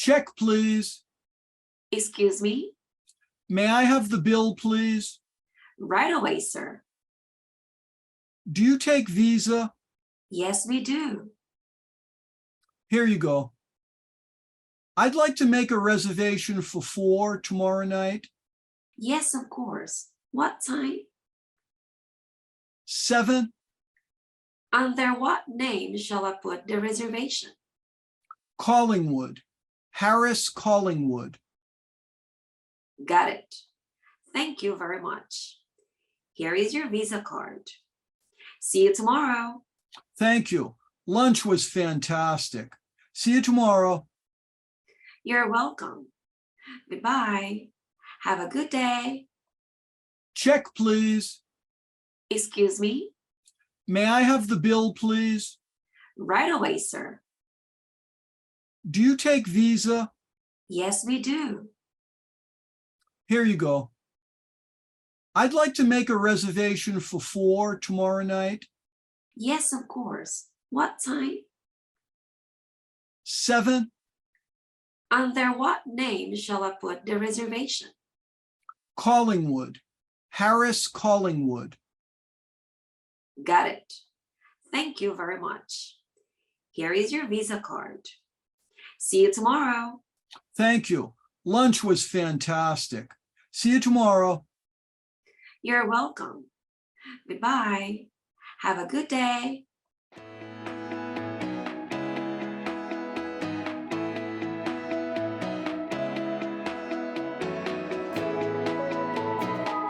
Check, please. Excuse me? May I have the bill, please? Right away, sir. Do you take Visa? Yes, we do. Here you go. I'd like to make a reservation for 4 tomorrow night. Yes, of course. What time? 7. Under what name shall I put the reservation? Collingwood. Harris Collingwood. Got it. Thank you very much. Here is your Visa card. See you tomorrow. Thank you. Lunch was fantastic. See you tomorrow. You're welcome. Goodbye. Have a good day. Check, please. Excuse me? May I have the bill, please? Right away, sir. Do you take Visa? Yes, we do. Here you go. I'd like to make a reservation for 4 tomorrow night. Yes, of course. What time? 7. Under what name shall I put the reservation? Collingwood. Harris Collingwood. Got it. Thank you very much. Here is your Visa card. See you tomorrow. Thank you. Lunch was fantastic. See you tomorrow. You're welcome. Goodbye. Have a good day.